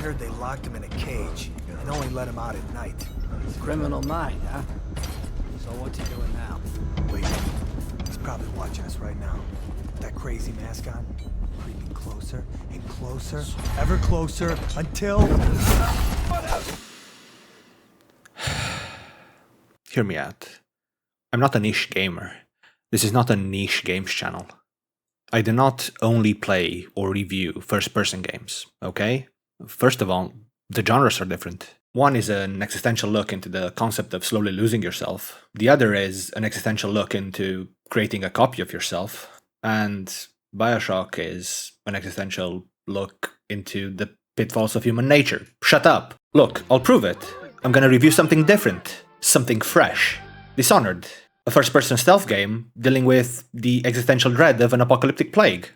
heard they locked him in a cage and only let him out at night. Criminal mind, huh? So what's he doing now? Wait, he's probably watching us right now. That crazy mask on, creeping closer and closer, ever closer, until... Hear me out. I'm not a niche gamer. This is not a niche games channel. I do not only play or review first-person games, okay? First of all, the genres are different. One is an existential look into the concept of slowly losing yourself. The other is an existential look into creating a copy of yourself. And Bioshock is an existential look into the pitfalls of human nature. Shut up! Look, I'll prove it. I'm gonna review something different. Something fresh. Dishonored. A first-person stealth game dealing with the existential dread of an apocalyptic plague.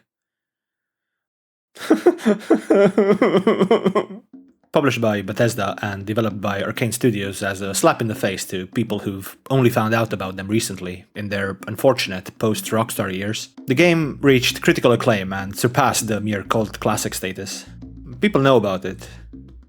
Published by Bethesda and developed by Arkane Studios as a slap in the face to people who've only found out about them recently in their unfortunate post-Rockstar years, the game reached critical acclaim and surpassed the mere cult classic status. People know about it.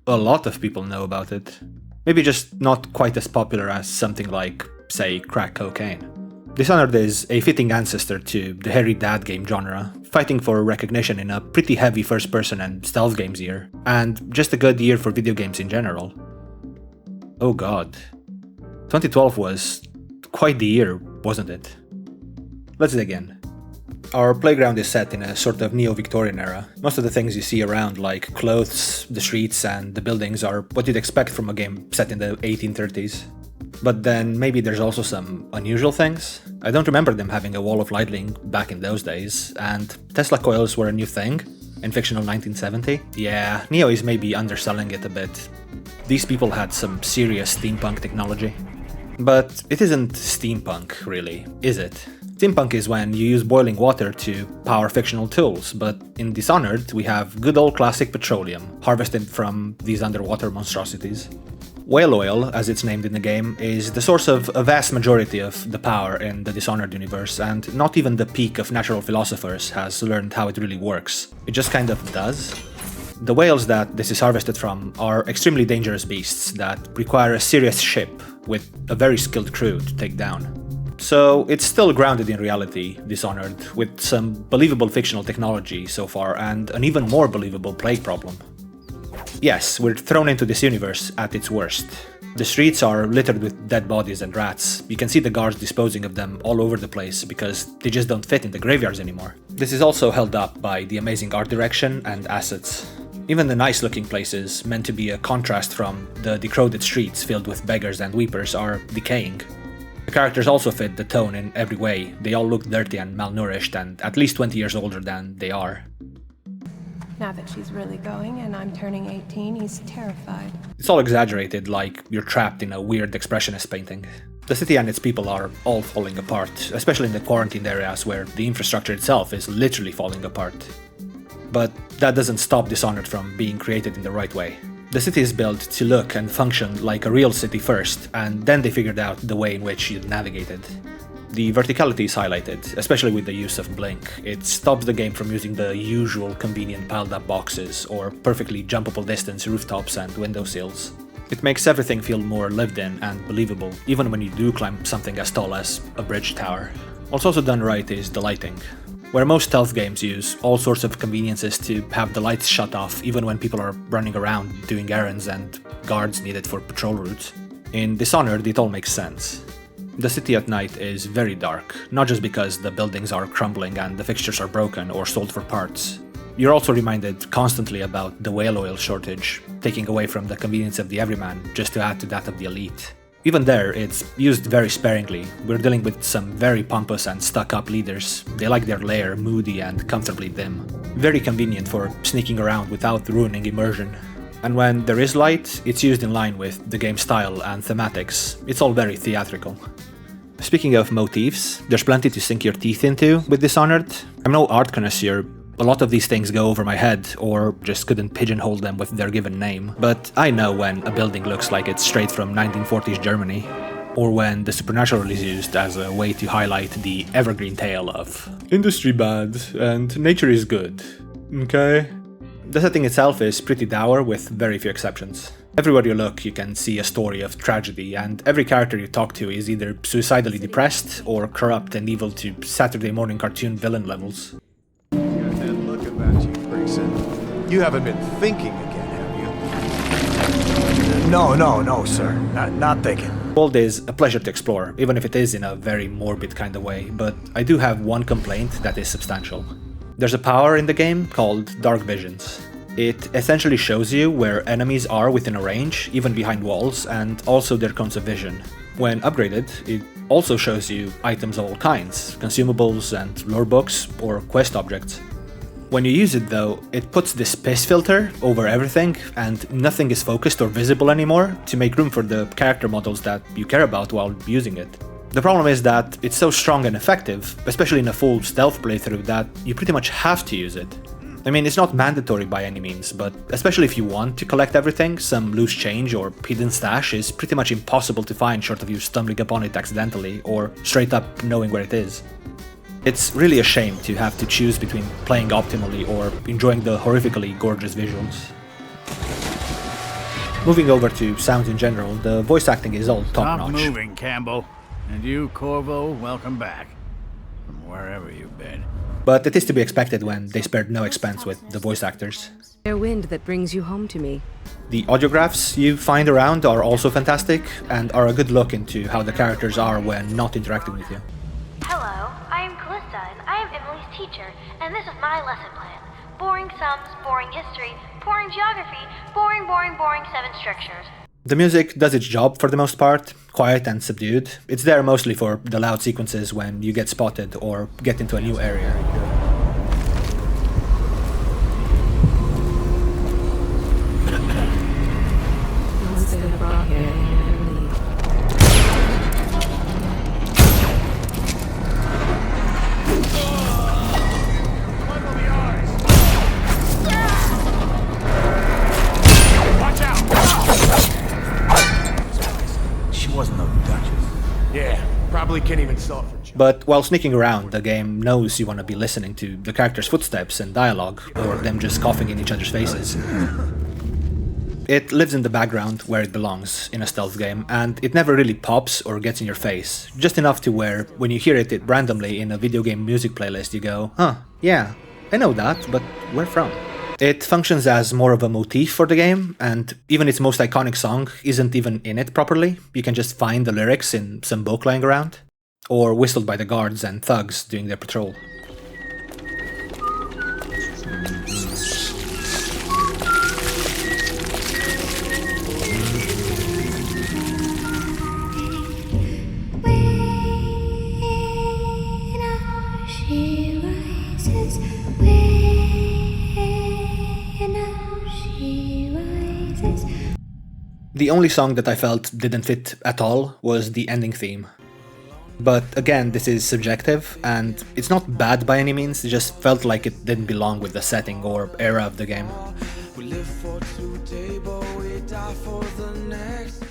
A lot of people know about it. Maybe just not quite as popular as something like, say, crack cocaine. Dishonored is a fitting ancestor to the hairy dad game genre, fighting for recognition in a pretty heavy first-person and stealth games year, and just a good year for video games in general. Oh god. 2012 was quite the year, wasn't it? Let's dig in. Our playground is set in a sort of neo-Victorian era. Most of the things you see around, like clothes, the streets, and the buildings, are what you'd expect from a game set in the 1830s. But then maybe there's also some unusual things. I don't remember them having a wall of lightning back in those days, and Tesla coils were a new thing in fictional 1970. Yeah, Neo is maybe underselling it a bit. These people had some serious steampunk technology. But it isn't steampunk, really, is it? Steampunk is when you use boiling water to power fictional tools, but in Dishonored we have good old classic petroleum, harvested from these underwater monstrosities. Whale oil, as it's named in the game, is the source of a vast majority of the power in the Dishonored universe, and not even the peak of natural philosophers has learned how it really works. It just kind of does. The whales that this is harvested from are extremely dangerous beasts that require a serious ship with a very skilled crew to take down. So it's still grounded in reality, Dishonored, with some believable fictional technology so far and an even more believable plague problem. Yes, we're thrown into this universe at its worst. The streets are littered with dead bodies and rats. You can see the guards disposing of them all over the place because they just don't fit in the graveyards anymore. This is also held up by the amazing art direction and assets. Even the nice-looking places, meant to be a contrast from the decrowded streets filled with beggars and weepers, are decaying. The characters also fit the tone in every way. They all look dirty and malnourished and at least 20 years older than they are. Now that she's really going and I'm turning 18, he's terrified. It's all exaggerated, like you're trapped in a weird expressionist painting. The city and its people are all falling apart, especially in the quarantined areas where the infrastructure itself is literally falling apart. But that doesn't stop Dishonored from being created in the right way. The city is built to look and function like a real city first, and then they figured out the way in which you'd navigate it. The verticality is highlighted, especially with the use of Blink. It stops the game from using the usual convenient piled-up boxes or perfectly jumpable distance rooftops and windowsills. It makes everything feel more lived-in and believable, even when you do climb something as tall as a bridge tower. What's also done right is the lighting. Where most stealth games use all sorts of conveniences to have the lights shut off even when people are running around doing errands and guards needed for patrol routes. In Dishonored, it all makes sense. The city at night is very dark, not just because the buildings are crumbling and the fixtures are broken or sold for parts. You're also reminded constantly about the whale oil shortage, taking away from the convenience of the everyman just to add to that of the elite. Even there, it's used very sparingly. We're dealing with some very pompous and stuck-up leaders. They like their lair moody and comfortably dim. Very convenient for sneaking around without ruining immersion. And when there is light, it's used in line with the game's style and thematics. It's all very theatrical. Speaking of motifs, there's plenty to sink your teeth into with Dishonored. I'm no art connoisseur. A lot of these things go over my head, or just couldn't pigeonhole them with their given name. But I know when a building looks like it's straight from 1940s Germany, or when the supernatural is used as a way to highlight the evergreen tale of industry bad and nature is good, okay? The setting itself is pretty dour with very few exceptions. Everywhere you look, you can see a story of tragedy, and every character you talk to is either suicidally depressed or corrupt and evil to Saturday morning cartoon villain levels. You got that look about you, Grayson. You haven't been thinking again, have you? No, sir. Not thinking. The world is a pleasure to explore, even if it is in a very morbid kind of way, but I do have one complaint that is substantial. There's a power in the game called Dark Visions. It essentially shows you where enemies are within a range, even behind walls, and also their cones of vision. When upgraded, it also shows you items of all kinds, consumables and lore books or quest objects. When you use it though, it puts this piss filter over everything and nothing is focused or visible anymore to make room for the character models that you care about while using it. The problem is that it's so strong and effective, especially in a full stealth playthrough, that you pretty much have to use it. I mean, it's not mandatory by any means, but especially if you want to collect everything, some loose change or hidden stash is pretty much impossible to find short of you stumbling upon it accidentally or straight up knowing where it is. It's really a shame to have to choose between playing optimally or enjoying the horrifically gorgeous visuals. Moving over to sound in general, the voice acting is all top-notch. Stop moving, Campbell. And you, Corvo, welcome back. From wherever you've been. But it is to be expected when they spared no expense with the voice actors. Their wind that brings you home to me. The audiographs you find around are also fantastic, and are a good look into how the characters are when not interacting with you. Hello, I am Callista, and I am Emily's teacher, and this is my lesson plan. Boring sums, boring history, boring geography, boring 7 structures. The music does its job for the most part, quiet and subdued. It's there mostly for the loud sequences when you get spotted or get into a new area. Once they were brought here, they never leave. Watch out! She wasn't no Duchess. Yeah, probably can't even sell it for cheap. But while sneaking around, the game knows you want to be listening to the characters' footsteps and dialogue, or them just coughing in each other's faces. It lives in the background where it belongs in a stealth game, and it never really pops or gets in your face, just enough to where, when you hear it randomly in a video game music playlist, you go, huh, yeah, I know that, but where from? It functions as more of a motif for the game, and even its most iconic song isn't even in it properly. You can just find the lyrics in some book lying around, or whistled by the guards and thugs doing their patrol. The only song that I felt didn't fit at all was the ending theme. But again, this is subjective, and it's not bad by any means, it just felt like it didn't belong with the setting or era of the game. We live for today, but we die for the next.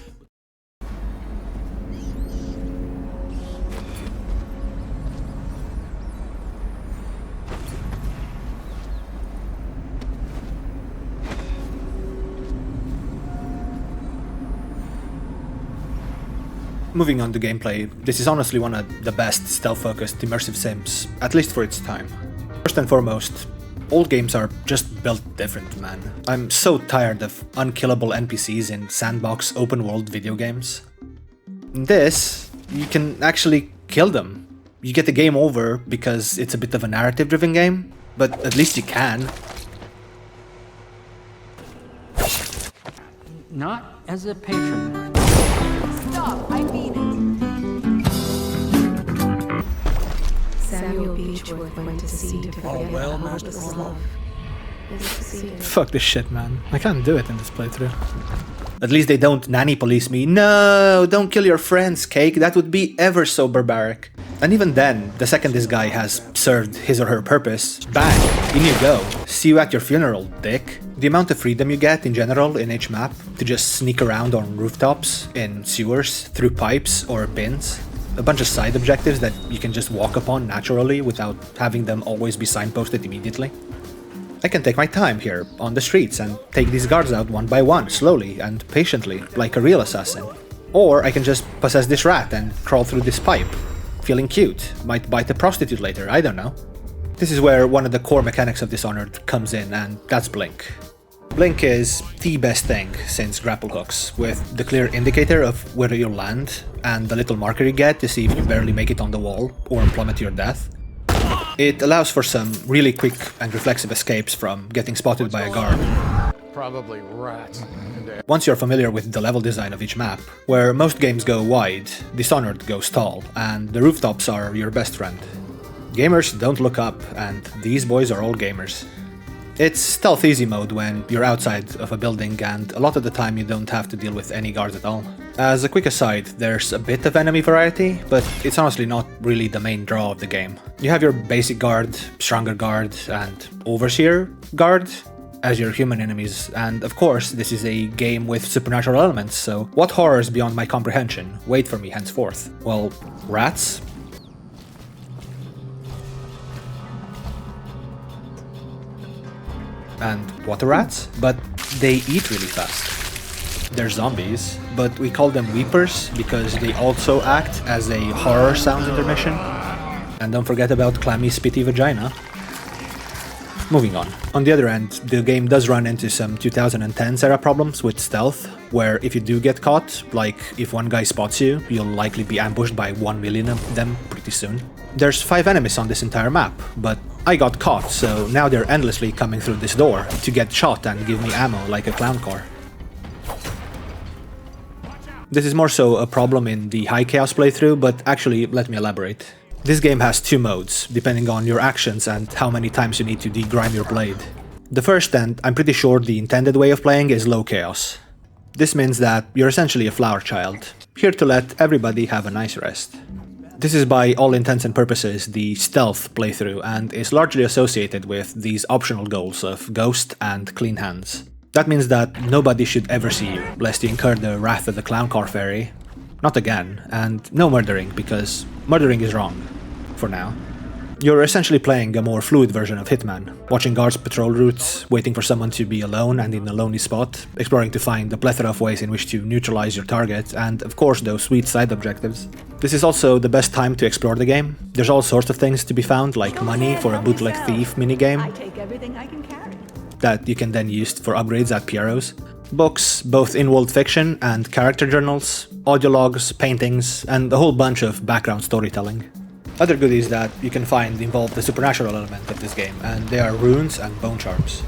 Moving on to gameplay, this is honestly one of the best stealth-focused immersive sims, at least for its time. First and foremost, old games are just built different, man. I'm so tired of unkillable NPCs in sandbox open-world video games. In this, you can actually kill them. You get the game over because it's a bit of a narrative-driven game, but at least you can. Not as a patron. Stop! I mean it! Samuel Beechworth went to sea to forget well, all Master this Corvo. love. He succeeded. Fuck this shit, man. I can't do it in this playthrough. At least they don't nanny police me. No, don't kill your friends, Cake. That would be ever so barbaric. And even then, the second this guy has served his or her purpose, bang, in you go. See you at your funeral, dick. The amount of freedom you get in general in each map to just sneak around on rooftops, in sewers, through pipes or bins. A bunch of side objectives that you can just walk upon naturally without having them always be signposted immediately. I can take my time here on the streets and take these guards out one by one, slowly and patiently, like a real assassin. Or I can just possess this rat and crawl through this pipe. Feeling cute, might bite a prostitute later, I don't know. This is where one of the core mechanics of Dishonored comes in, and that's Blink. Blink is the best thing since grapple hooks, with the clear indicator of where you'll land, and the little marker you get to see if you barely make it on the wall or plummet to your death. It allows for some really quick and reflexive escapes from getting spotted by a guard. Probably rats. Once you're familiar with the level design of each map, where most games go wide, Dishonored goes tall, and the rooftops are your best friend. Gamers don't look up, and these boys are all gamers. It's stealth easy mode when you're outside of a building, and a lot of the time you don't have to deal with any guards at all. As a quick aside, there's a bit of enemy variety, but it's honestly not really the main draw of the game. You have your basic guard, stronger guard, and overseer guard as your human enemies, and of course this is a game with supernatural elements, so what horrors beyond my comprehension wait for me henceforth? Well, rats? And water rats, but they eat really fast. They're zombies, but we call them weepers because they also act as a horror sound intermission. And don't forget about clammy spitty vagina. Moving on. On the other end, the game does run into some 2010s era problems with stealth, where if you do get caught, like if one guy spots you, you'll likely be ambushed by 1 million of them pretty soon. There's 5 enemies on this entire map, but I got caught, so now they're endlessly coming through this door to get shot and give me ammo like a clown car. This is more so a problem in the high chaos playthrough, but actually, let me elaborate. This game has 2 modes, depending on your actions and how many times you need to degrime your blade. The first, and I'm pretty sure the intended way of playing, is low chaos. This means that you're essentially a flower child, here to let everybody have a nice rest. This is by all intents and purposes the stealth playthrough and is largely associated with these optional goals of Ghost and Clean Hands. That means that nobody should ever see you, lest you incur the wrath of the Clown Car Fairy. Not again, and no murdering, because murdering is wrong. For now. You're essentially playing a more fluid version of Hitman, watching guards patrol routes, waiting for someone to be alone and in a lonely spot, exploring to find a plethora of ways in which to neutralize your target, and of course those sweet side objectives. This is also the best time to explore the game. There's all sorts of things to be found, like money for a bootleg thief minigame that you can then use for upgrades at Piero's. Books, both in-world fiction and character journals, audio logs, paintings, and a whole bunch of background storytelling. Other goodies that you can find involve the supernatural element of this game, and they are runes and bone charms.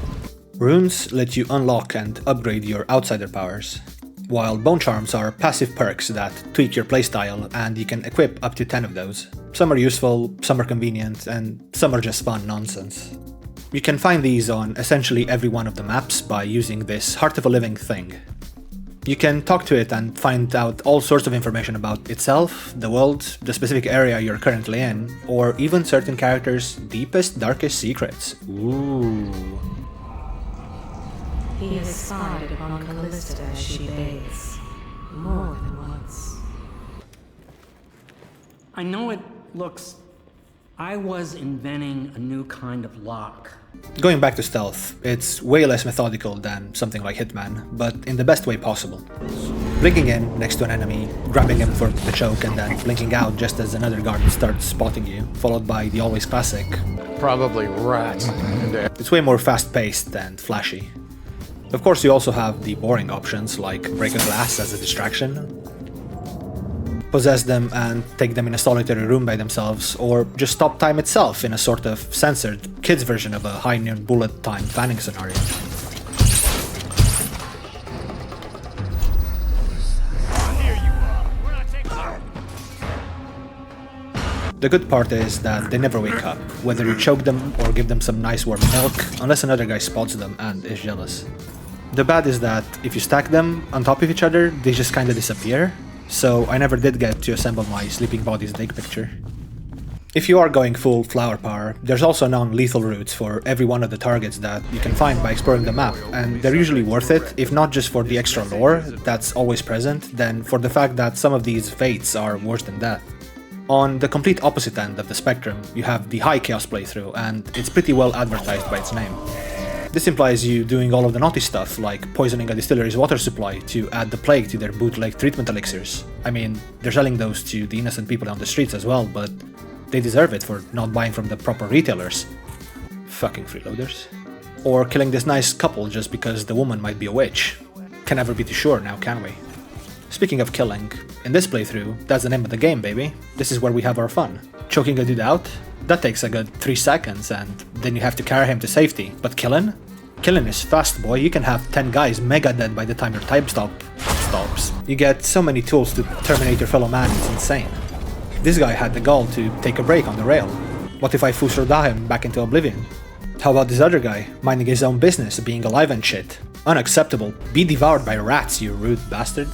Runes let you unlock and upgrade your outsider powers, while bone charms are passive perks that tweak your playstyle, and you can equip up to 10 of those. Some are useful, some are convenient, and some are just fun nonsense. You can find these on essentially every one of the maps by using this Heart of a Living thing. You can talk to it and find out all sorts of information about itself, the world, the specific area you're currently in, or even certain characters' deepest, darkest secrets. Ooh. He has spied upon Callista as she bathes, more than once. I know it looks... I was inventing a new kind of lock. Going back to stealth, it's way less methodical than something like Hitman, but in the best way possible. Blinking in next to an enemy, grabbing him for the choke, and then blinking out just as another guard starts spotting you, followed by the always classic, Probably rats. it's way more fast-paced and flashy. Of course, you also have the boring options like break a glass as a distraction, possess them and take them in a solitary room by themselves, or just stop time itself in a sort of censored kids version of a high noon bullet time fanning scenario. The good part is that they never wake up, whether you choke them or give them some nice warm milk, unless another guy spots them and is jealous. The bad is that if you stack them on top of each other, they just kinda disappear, so I never did get to assemble my sleeping body's dick picture. If you are going full flower power, there's also non-lethal routes for every one of the targets that you can find by exploring the map, and they're usually worth it, if not just for the extra lore that's always present, then for the fact that some of these fates are worse than death. On the complete opposite end of the spectrum, you have the high chaos playthrough, and it's pretty well advertised by its name. This implies you doing all of the naughty stuff, like poisoning a distillery's water supply to add the plague to their bootleg treatment elixirs. I mean, they're selling those to the innocent people on the streets as well, but they deserve it for not buying from the proper retailers. Fucking freeloaders. Or killing this nice couple just because the woman might be a witch. Can never be too sure now, can we? Speaking of killing, in this playthrough, that's the name of the game, baby. This is where we have our fun. Choking a dude out? That takes a good 3 seconds, and then you have to carry him to safety. But killing? Killing is fast, boy. You can have 10 guys mega dead by the time your time stops. You get so many tools to terminate your fellow man, it's insane. This guy had the gall to take a break on the rail. What if I Fusroda him back into oblivion? How about this other guy, minding his own business, being alive and shit? Unacceptable. Be devoured by rats, you rude bastard.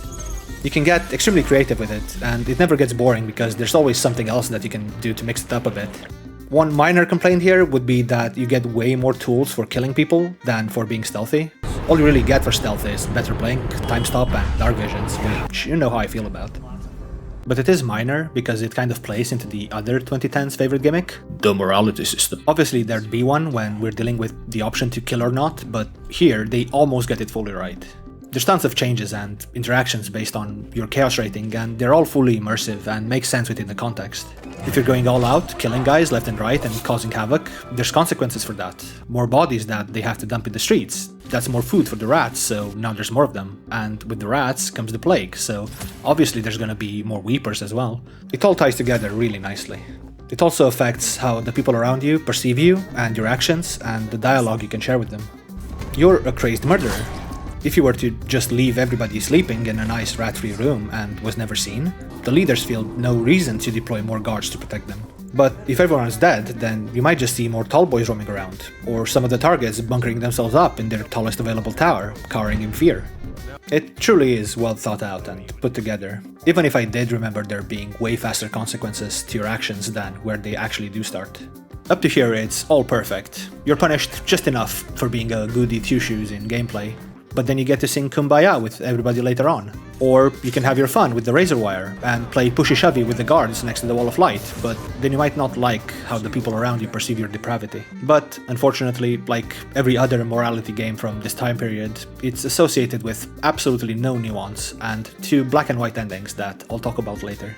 You can get extremely creative with it, and it never gets boring because there's always something else that you can do to mix it up a bit. One minor complaint here would be that you get way more tools for killing people than for being stealthy. All you really get for stealth is better blink, time stop, and dark visions, which you know how I feel about. But it is minor because it kind of plays into the other 2010's favorite gimmick, the morality system. Obviously there'd be one when we're dealing with the option to kill or not, but here they almost get it fully right. There's tons of changes and interactions based on your chaos rating, and they're all fully immersive and make sense within the context. If you're going all out, killing guys left and right and causing havoc, there's consequences for that. More bodies that they have to dump in the streets. That's more food for the rats, so now there's more of them. And with the rats comes the plague, so obviously there's gonna be more weepers as well. It all ties together really nicely. It also affects how the people around you perceive you and your actions and the dialogue you can share with them. You're a crazed murderer. If you were to just leave everybody sleeping in a nice rat-free room and was never seen, the leaders feel no reason to deploy more guards to protect them. But if everyone's dead, then you might just see more tall boys roaming around, or some of the targets bunkering themselves up in their tallest available tower, cowering in fear. It truly is well thought out and put together, even if I did remember there being way faster consequences to your actions than where they actually do start. Up to here it's all perfect. You're punished just enough for being a goody two-shoes in gameplay, but then you get to sing Kumbaya with everybody later on. Or you can have your fun with the razor wire and play pushy-shovey with the guards next to the wall of light, but then you might not like how the people around you perceive your depravity. But unfortunately, like every other morality game from this time period, it's associated with absolutely no nuance and 2 black and white endings that I'll talk about later.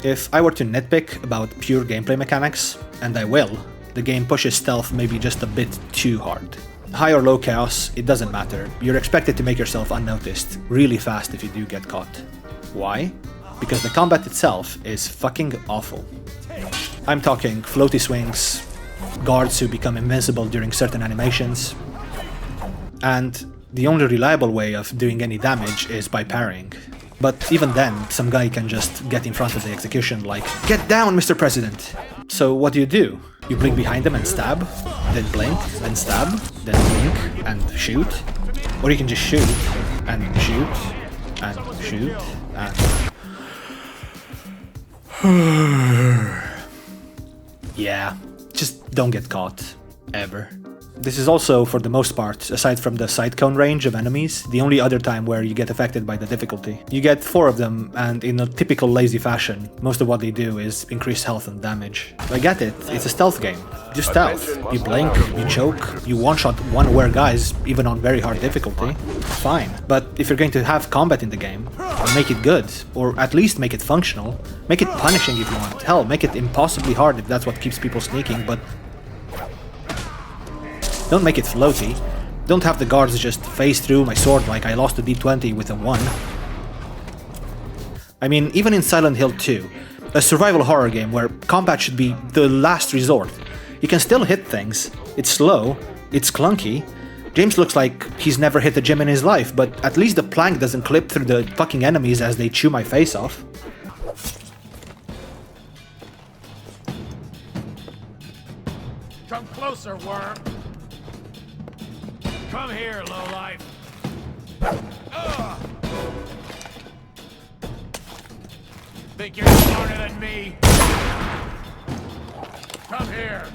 If I were to nitpick about pure gameplay mechanics, and I will, the game pushes stealth maybe just a bit too hard. High or low chaos, it doesn't matter. You're expected to make yourself unnoticed really fast if you do get caught. Why? Because the combat itself is fucking awful. I'm talking floaty swings, guards who become invincible during certain animations, and the only reliable way of doing any damage is by parrying. But even then, some guy can just get in front of the execution like, "Get down, Mr. President!" So what do? You blink behind them and stab, then blink, then stab, then blink and shoot. Or you can just shoot, and shoot, and shoot, and... Yeah, just don't get caught. Ever. This is also, for the most part, aside from the sight cone range of enemies, the only other time where you get affected by the difficulty. You get 4 of them, and in a typical lazy fashion, most of what they do is increase health and damage. I get it, it's a stealth game. Just stealth. You blink, you choke, you one-shot one-aware guys, even on very hard difficulty. Fine. But if you're going to have combat in the game, make it good, or at least make it functional. Make it punishing if you want. Hell, make it impossibly hard if that's what keeps people sneaking, but don't make it floaty. Don't have the guards just phase through my sword like I lost a D20 with a 1. I mean, even in Silent Hill 2, a survival horror game where combat should be the last resort, you can still hit things. It's slow, it's clunky. James looks like he's never hit a gym in his life, but at least the plank doesn't clip through the fucking enemies as they chew my face off. Come closer, worm! Come here, lowlife! Think you're smarter than me? Come here!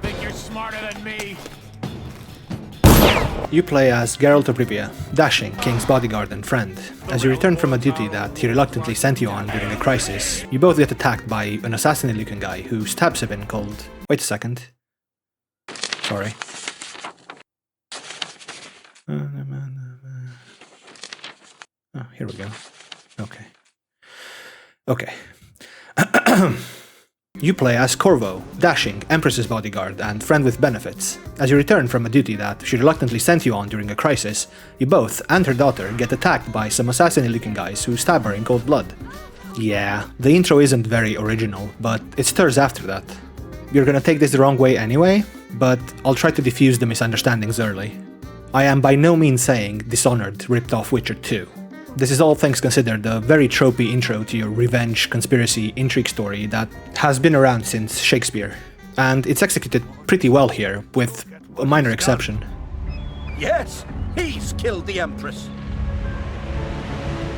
Think you're smarter than me? You play as Geralt of Rivia, dashing King's bodyguard and friend. As you return from a duty that he reluctantly sent you on during a crisis, you both get attacked by an assassin-looking guy who stabs him in cold. Wait a second. sorry. Oh, here we go. Okay. Okay. You play as Corvo, dashing, Empress's bodyguard, and friend with benefits. As you return from a duty that she reluctantly sent you on during a crisis, you both and her daughter get attacked by some assassin-looking guys who stab her in cold blood. Yeah, the intro isn't very original, but it stirs after that. You're gonna take this the wrong way anyway, but I'll try to diffuse the misunderstandings early. I am by no means saying Dishonored ripped off Witcher 2. This is all things considered a very tropey intro to your revenge, conspiracy, intrigue story that has been around since Shakespeare. And it's executed pretty well here, with a minor exception. Yes, he's killed the Empress.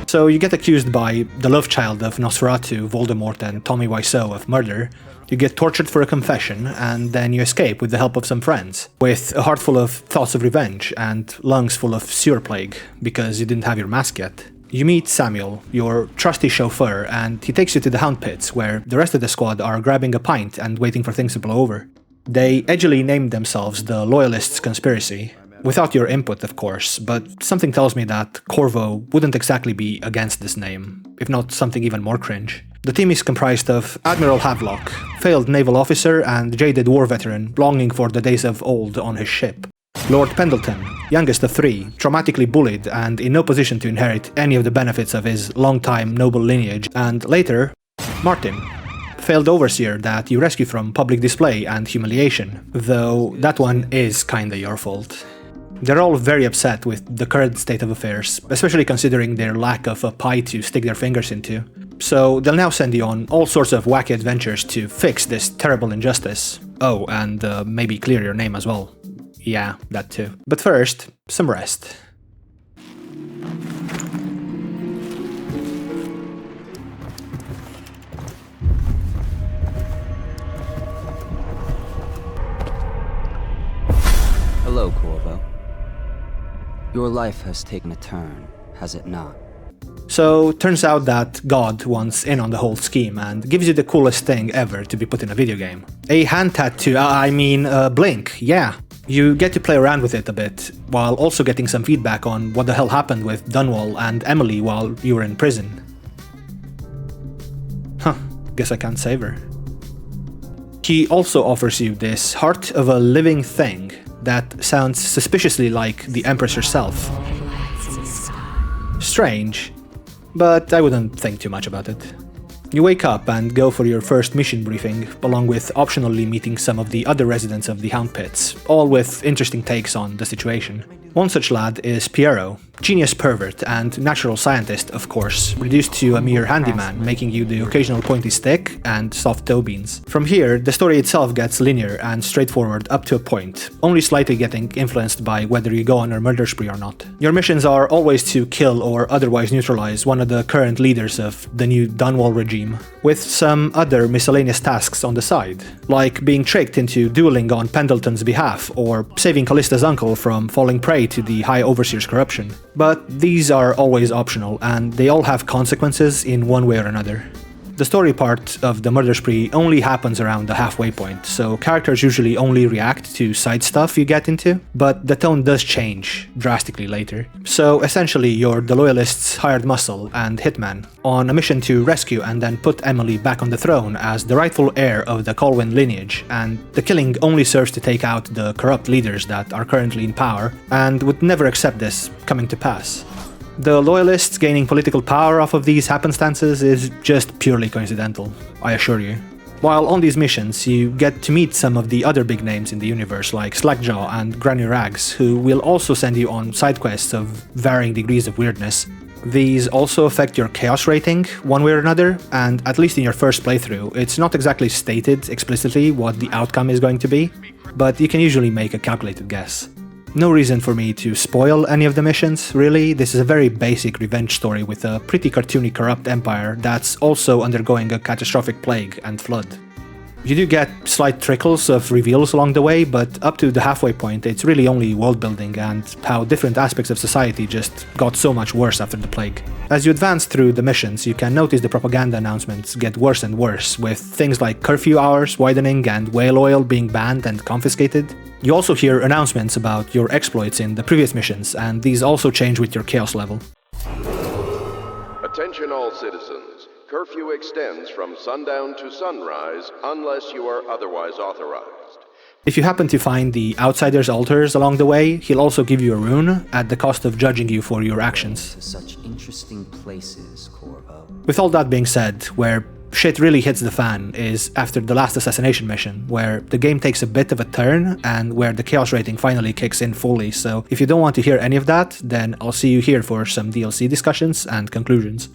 So you get accused by the love child of Nosferatu, Voldemort, and Tommy Wiseau of murder, you get tortured for a confession, and then you escape with the help of some friends, with a heart full of thoughts of revenge and lungs full of sewer plague, because you didn't have your mask yet. You meet Samuel, your trusty chauffeur, and he takes you to the Hound Pits, where the rest of the squad are grabbing a pint and waiting for things to blow over. They edgily named themselves the Loyalists Conspiracy, without your input of course, but something tells me that Corvo wouldn't exactly be against this name, if not something even more cringe. The team is comprised of Admiral Havelock, failed naval officer and jaded war veteran longing for the days of old on his ship. Lord Pendleton, youngest of three, traumatically bullied and in no position to inherit any of the benefits of his long-time noble lineage, and later, Martin, failed overseer that you rescue from public display and humiliation, though that one is kinda your fault. They're all very upset with the current state of affairs, especially considering their lack of a pie to stick their fingers into. So they'll now send you on all sorts of wacky adventures to fix this terrible injustice. Oh, and maybe clear your name as well. Yeah, that too. But first, some rest. Hello, Corvo. Your life has taken a turn, has it not? So, turns out that God wants in on the whole scheme and gives you the coolest thing ever to be put in a video game. A hand tattoo, Blink, yeah. You get to play around with it a bit, while also getting some feedback on what the hell happened with Dunwall and Emily while you were in prison. Huh, guess I can't save her. He also offers you this heart of a living thing that sounds suspiciously like the Empress herself. Strange, but I wouldn't think too much about it. You wake up and go for your first mission briefing, along with optionally meeting some of the other residents of the Hound Pits, all with interesting takes on the situation. One such lad is Piero, genius pervert and natural scientist, of course, reduced to a mere handyman, making you the occasional pointy stick and soft toe beans. From here, the story itself gets linear and straightforward up to a point, only slightly getting influenced by whether you go on a murder spree or not. Your missions are always to kill or otherwise neutralize one of the current leaders of the new Dunwall regime, with some other miscellaneous tasks on the side, like being tricked into dueling on Pendleton's behalf or saving Callista's uncle from falling prey to the High Overseer's corruption. But these are always optional, and they all have consequences in one way or another. The story part of the murder spree only happens around the halfway point, so characters usually only react to side stuff you get into, but the tone does change drastically later. So essentially you're the Loyalists' hired muscle and hitman, on a mission to rescue and then put Emily back on the throne as the rightful heir of the Colwyn lineage, and the killing only serves to take out the corrupt leaders that are currently in power, and would never accept this coming to pass. The Loyalists gaining political power off of these happenstances is just purely coincidental, I assure you. While on these missions, you get to meet some of the other big names in the universe like Slackjaw and Granny Rags, who will also send you on side quests of varying degrees of weirdness. These also affect your chaos rating, one way or another, and at least in your first playthrough, it's not exactly stated explicitly what the outcome is going to be, but you can usually make a calculated guess. No reason for me to spoil any of the missions, really. This is a very basic revenge story with a pretty cartoony corrupt empire that's also undergoing a catastrophic plague and flood. You do get slight trickles of reveals along the way, but up to the halfway point it's really only world building and how different aspects of society just got so much worse after the plague. As you advance through the missions, you can notice the propaganda announcements get worse and worse, with things like curfew hours widening and whale oil being banned and confiscated. You also hear announcements about your exploits in the previous missions, and these also change with your chaos level. Attention all citizens. Curfew extends from sundown to sunrise unless you are otherwise authorized. If you happen to find the Outsider's altars along the way, he'll also give you a rune at the cost of judging you for your actions. To such interesting places, Corvo. With all that being said, where shit really hits the fan is after the last assassination mission, where the game takes a bit of a turn and where the chaos rating finally kicks in fully. So if you don't want to hear any of that, then I'll see you here for some DLC discussions and conclusions.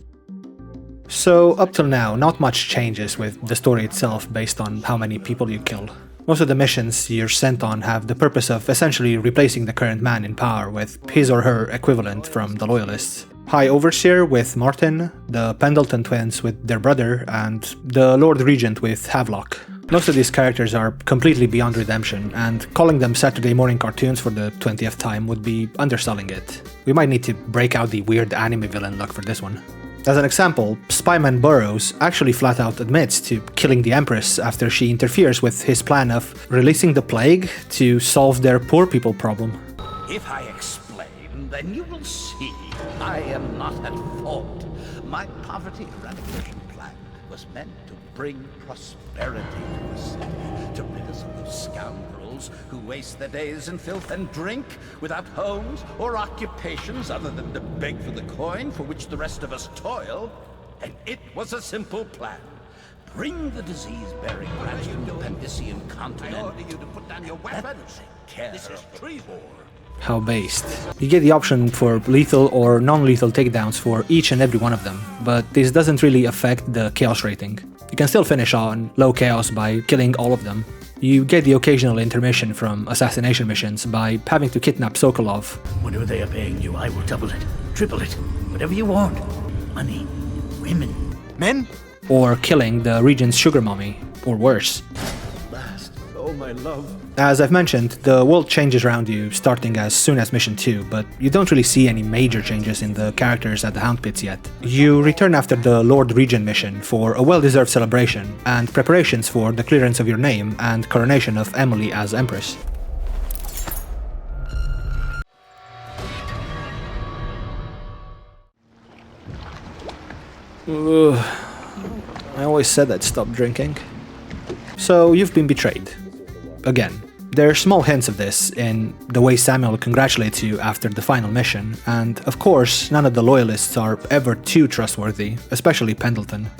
So up till now, not much changes with the story itself based on how many people you kill. Most of the missions you're sent on have the purpose of essentially replacing the current man in power with his or her equivalent from the Loyalists. High Overseer with Martin, the Pendleton twins with their brother, and the Lord Regent with Havelock. Most of these characters are completely beyond redemption, and calling them Saturday morning cartoons for the 20th time would be underselling it. We might need to break out the weird anime villain look for this one. As an example, Spyman Burroughs actually flat out admits to killing the Empress after she interferes with his plan of releasing the plague to solve their poor people problem. If I explain, then you will see I am not at fault. My poverty eradication plan was meant to bring prosperity to the city, to rid us of those scoundrels who waste their days in filth and drink, without homes or occupations other than to beg for the coin for which the rest of us toil. And it was a simple plan. Bring the disease-bearing rats from the Pendician continent. I order you to put down your weapons. This is treason. How based. You get the option for lethal or non-lethal takedowns for each and every one of them, but this doesn't really affect the chaos rating. You can still finish on low chaos by killing all of them. You get the occasional intermission from assassination missions by having to kidnap Sokolov. Whatever they are paying you, I will double it, triple it, whatever you want. Money, women. Men? Or killing the Regent's sugar mommy, or worse. Last, oh my love. As I've mentioned, the world changes around you starting as soon as Mission 2, but you don't really see any major changes in the characters at the Hound Pits yet. You return after the Lord Regent mission for a well-deserved celebration and preparations for the clearance of your name and coronation of Emily as Empress. I always said I'd stop drinking. So you've been betrayed. Again. There are small hints of this in the way Samuel congratulates you after the final mission, and of course none of the Loyalists are ever too trustworthy, especially Pendleton.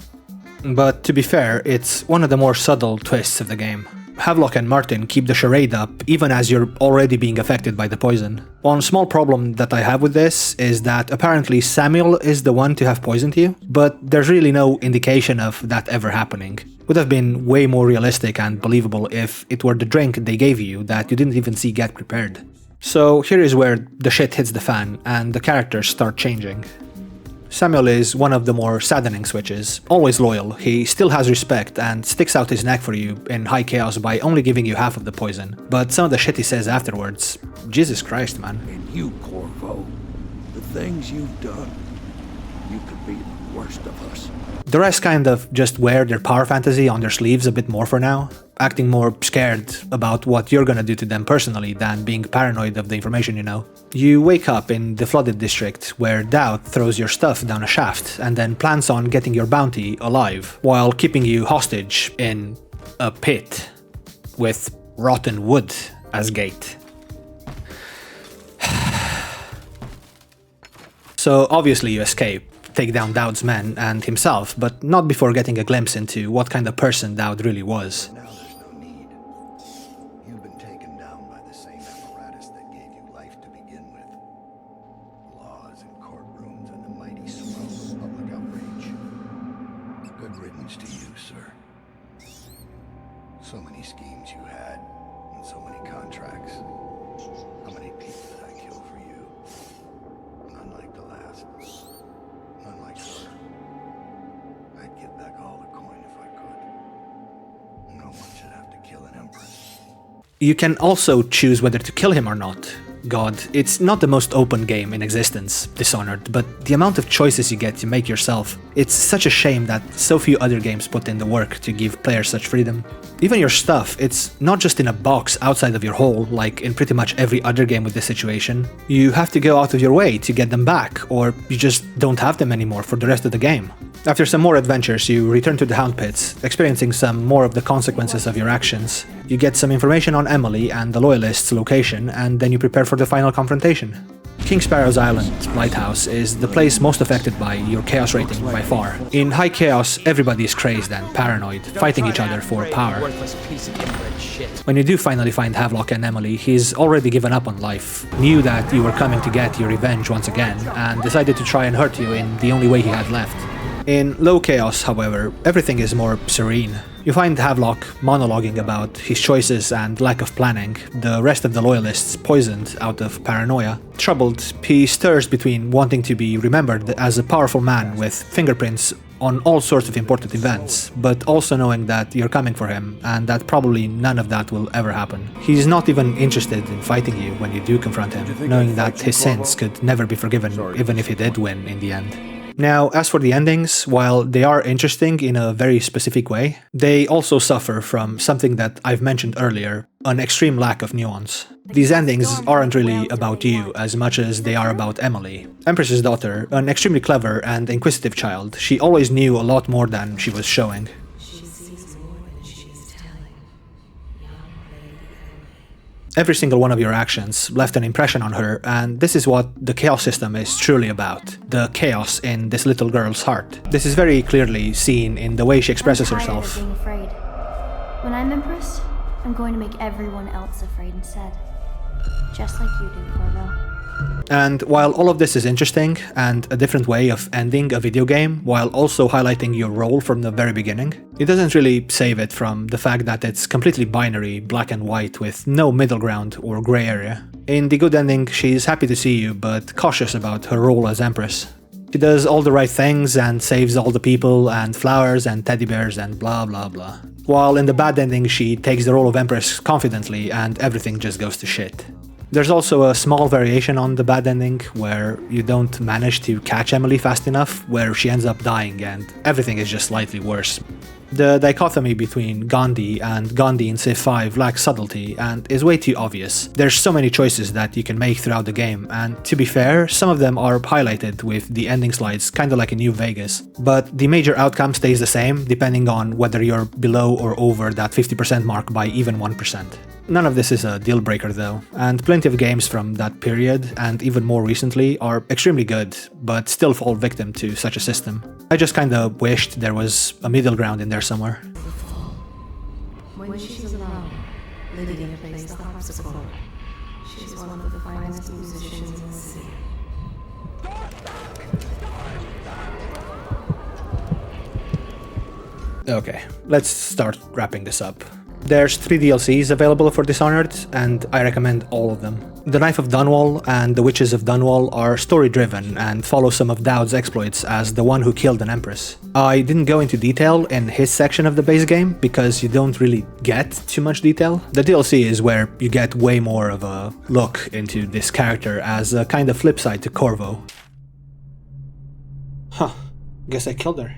But to be fair, it's one of the more subtle twists of the game. Havelock and Martin keep the charade up even as you're already being affected by the poison. One small problem that I have with this is that apparently Samuel is the one to have poisoned you, but there's really no indication of that ever happening. Would have been way more realistic and believable if it were the drink they gave you that you didn't even see get prepared. So here is where the shit hits the fan and the characters start changing. Samuel is one of the more saddening switches. Always loyal, he still has respect and sticks out his neck for you in high chaos by only giving you half of the poison. But some of the shit he says afterwards, Jesus Christ, man. And you, Corvo, the things you've done, you could be the worst of us. The rest kind of just wear their power fantasy on their sleeves a bit more for now, acting more scared about what you're gonna do to them personally than being paranoid of the information you know. You wake up in the flooded district where Dowd throws your stuff down a shaft and then plans on getting your bounty alive while keeping you hostage in a pit with rotten wood as gate. So obviously you escape, take down Dowd's men and himself, but not before getting a glimpse into what kind of person Dowd really was. Now there's no need. You've been taken down by the same apparatus that gave you life to begin with. Laws and courtrooms and the mighty swell of public outrage. Good riddance to you, sir. So many schemes you had, and so many contracts. How many people did I kill for you? None like the last. None like her. I'd give back all the coin if I could. No one You can also choose whether to kill him or not. God, it's not the most open game in existence, Dishonored, but the amount of choices you get to make yourself, it's such a shame that so few other games put in the work to give players such freedom. Even your stuff, it's not just in a box outside of your hole, like in pretty much every other game with this situation. You have to go out of your way to get them back, or you just don't have them anymore for the rest of the game. After some more adventures, you return to the Hound Pits, experiencing some more of the consequences of your actions. You get some information on Emily and the Loyalists' location, and then you prepare for the final confrontation. King Sparrow's Island Lighthouse is the place most affected by your chaos rating by far. In high chaos, everybody is crazed and paranoid, fighting each other for power. When you do finally find Havelock and Emily, he's already given up on life, knew that you were coming to get your revenge once again, and decided to try and hurt you in the only way he had left. In low chaos, however, everything is more serene. You find Havelock monologuing about his choices and lack of planning, the rest of the Loyalists poisoned out of paranoia. Troubled, he stirs between wanting to be remembered as a powerful man with fingerprints on all sorts of important events, but also knowing that you're coming for him, and that probably none of that will ever happen. He's not even interested in fighting you when you do confront him, knowing that his sins could never be forgiven, even if he did win in the end. Now, as for the endings, while they are interesting in a very specific way, they also suffer from something that I've mentioned earlier, an extreme lack of nuance. These endings aren't really about you as much as they are about Emily. Empress's daughter, an extremely clever and inquisitive child, she always knew a lot more than she was showing. Every single one of your actions left an impression on her, and this is what the chaos system is truly about. The chaos in this little girl's heart. This is very clearly seen in the way she expresses herself. I'm tired of being afraid. When I'm Empress, I'm going to make everyone else afraid instead. Just like you do, Corvo. And while all of this is interesting, and a different way of ending a video game, while also highlighting your role from the very beginning, it doesn't really save it from the fact that it's completely binary, black and white, with no middle ground or grey area. In the good ending, she's happy to see you, but cautious about her role as Empress. She does all the right things and saves all the people and flowers and teddy bears and blah blah blah. While in the bad ending, she takes the role of Empress confidently and everything just goes to shit. There's also a small variation on the bad ending, where you don't manage to catch Emily fast enough, where she ends up dying and everything is just slightly worse. The dichotomy between Gandhi and Gandhi in Civ 5 lacks subtlety and is way too obvious. There's so many choices that you can make throughout the game, and to be fair, some of them are highlighted with the ending slides, kinda like in New Vegas. But the major outcome stays the same, depending on whether you're below or over that 50% mark by even 1%. None of this is a deal breaker though, and plenty of games from that period, and even more recently, are extremely good, but still fall victim to such a system. I just kinda wished there was a middle ground in there somewhere. When she's alone, Lydia plays the harpsichord. She's one of the finest musicians in the city. Okay, let's start wrapping this up. There's 3 DLCs available for Dishonored, and I recommend all of them. The Knife of Dunwall and The Witches of Dunwall are story-driven and follow some of Dowd's exploits as the one who killed an empress. I didn't go into detail in his section of the base game, because you don't really get too much detail. The DLC is where you get way more of a look into this character as a kind of flip side to Corvo. Huh, guess I killed her.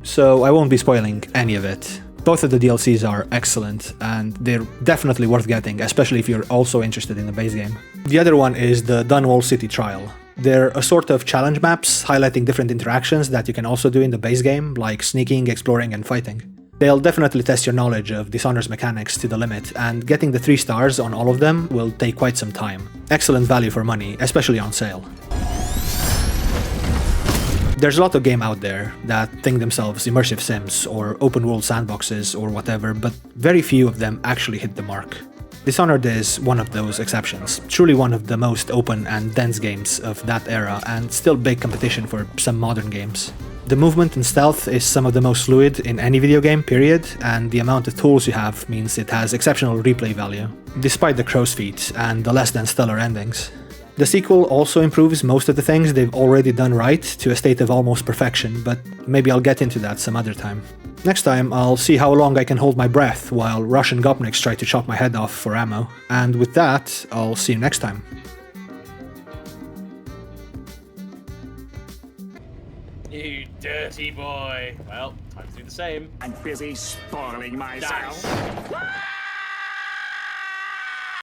So I won't be spoiling any of it. Both of the DLCs are excellent, and they're definitely worth getting, especially if you're also interested in the base game. The other one is the Dunwall City Trial. They're a sort of challenge maps, highlighting different interactions that you can also do in the base game, like sneaking, exploring, and fighting. They'll definitely test your knowledge of Dishonored's mechanics to the limit, and getting the 3 stars on all of them will take quite some time. Excellent value for money, especially on sale. There's a lot of game out there that think themselves immersive sims or open world sandboxes or whatever, but very few of them actually hit the mark. Dishonored is one of those exceptions, truly one of the most open and dense games of that era, and still big competition for some modern games. The movement and stealth is some of the most fluid in any video game, period, and the amount of tools you have means it has exceptional replay value, despite the crow's feet and the less than stellar endings. The sequel also improves most of the things they've already done right to a state of almost perfection, but maybe I'll get into that some other time. Next time, I'll see how long I can hold my breath while Russian gopniks try to chop my head off for ammo. And with that, I'll see you next time. You dirty boy. Well, time to do the same. I'm busy spoiling myself.